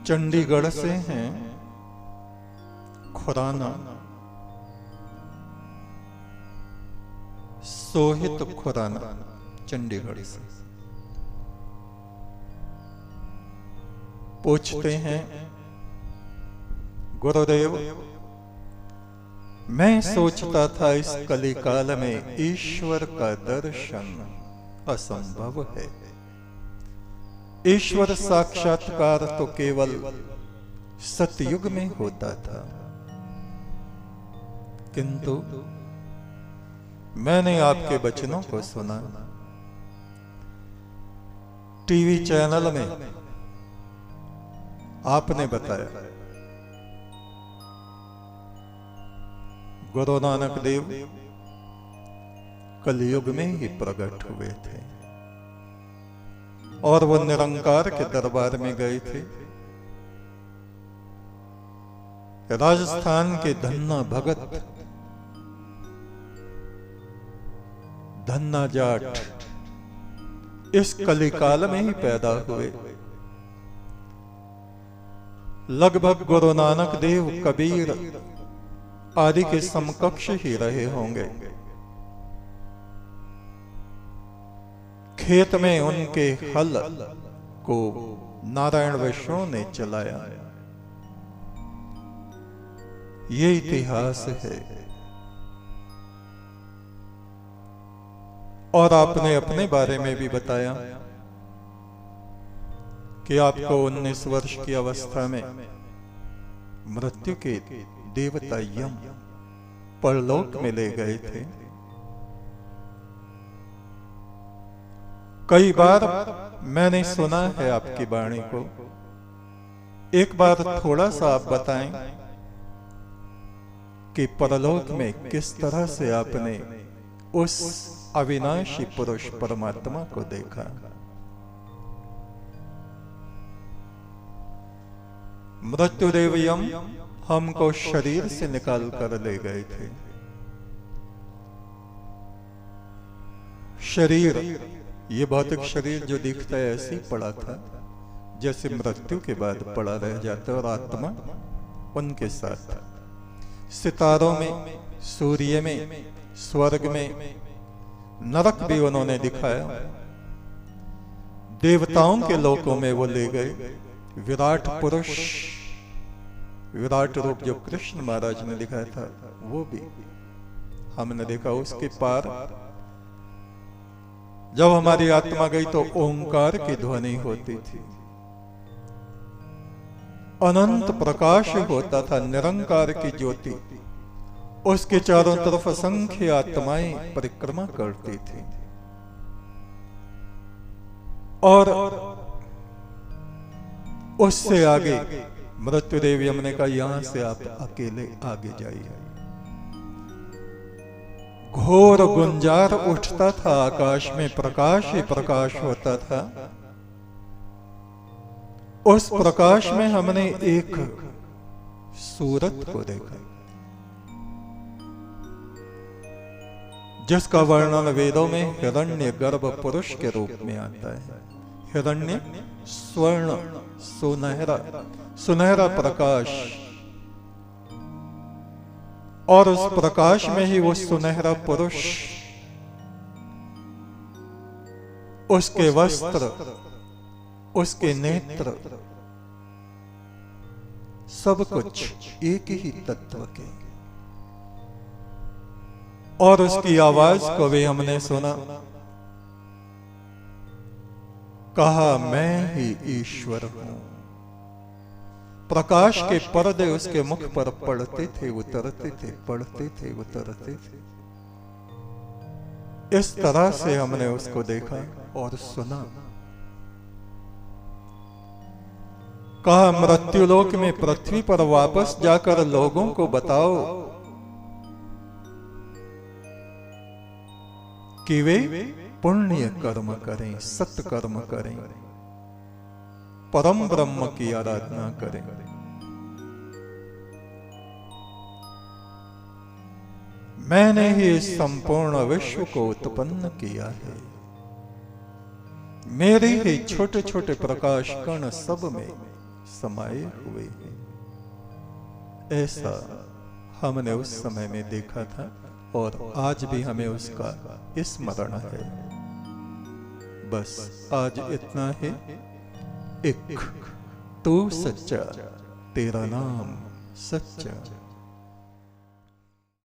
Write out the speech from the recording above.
चंडीगढ़ से हैं खुराना, सोहित खुराना चंडीगढ़ से पूछते हैं, गुरुदेव मैं सोचता था इस कलिकाल में ईश्वर का दर्शन असंभव है। ईश्वर साक्षात्कार तो केवल सतयुग में होता था, किंतु मैंने आपके वचनों को सुना। टीवी चैनल में आपने बताया गुरु नानक देव कलयुग में ही प्रकट हुए थे और वो निरंकार के दरबार में गए थे। राजस्थान के धन्ना भगत, धन्ना जाट इस कलिकाल में ही पैदा हुए। लगभग गुरु नानक देव कबीर आदि के समकक्ष ही रहे होंगे। खेत में उनके हल को नारायण वैष्णव ने चलाया। ये इतिहास है। और आपने अपने बारे में भी बताया कि आपको 19 वर्ष की अवस्था में मृत्यु के देवता यम परलोक में ले गए थे। कई बार मैंने सुना है आपकी वाणी को, एक बार थोड़ा सा आप बताएं कि परलोक में किस तरह से आपने उस अविनाशी पुरुष परमात्मा को देखा। मृत्युदेव यम हमको शरीर से निकाल कर ले गए थे। शरीर, ये भौतिक शरीर जो दिखता है ऐसे ही पड़ा था जैसे मृत्यु के बाद पड़ा रह जाता, और आत्मा उनके साथ सितारों में, सूर्य में, स्वर्ग में, नरक भी उन्होंने दिखाया। देवताओं के लोकों में वो ले गए। विराट पुरुष, विराट रूप जो कृष्ण महाराज ने दिखाया था वो भी हमने देखा। उसके पार जब हमारी आत्मा गई तो ओंकार की ध्वनि होती थी, अनंत प्रकाश होता था, निरंकार की ज्योति। उसके चारों तरफ असंख्य आत्माएं परिक्रमा करती थी। और उससे आगे मृत्युदेव यम ने कहा, यहां से आप अकेले आगे जाइए। घोर गुंजार उठता था आकाश में, प्रकाश ही प्रकाश होता था। उस प्रकाश में हमने एक सूरत को देखा जिसका वर्णन वेदों में हिरण्य गर्भ पुरुष के रूप में आता है। हिरण्य स्वर्ण, सुनहरा, सुनहरा प्रकाश, और उस प्रकाश में ही वो सुनहरा पुरुष, उसके वस्त्र, उसके नेत्र, सब कुछ एक ही तत्व के। और उसकी आवाज को भी हमने सुना। कहा, मैं ही ईश्वर हूं। प्रकाश के पर्दे उसके मुख पर पड़ते थे, उतरते थे, पड़ते थे, उतरते थे। इस तरह से हमने उसको देखा और सुना। कहा, मृत्युलोक में पृथ्वी पर वापस जाकर लोगों को बताओ कि वे पुण्य कर्म करें, सत्कर्म करें, परम ब्रह्म की आराधना करें। मैंने ही इस संपूर्ण विश्व को उत्पन्न किया है। मेरे ही छोटे छोटे प्रकाश कण सब में समाये हुए हैं। ऐसा हमने उस समय में देखा था और आज भी हमें उसका स्मरण है। बस आज इतना है, एक तू सच्चा, तेरा नाम सच्चा।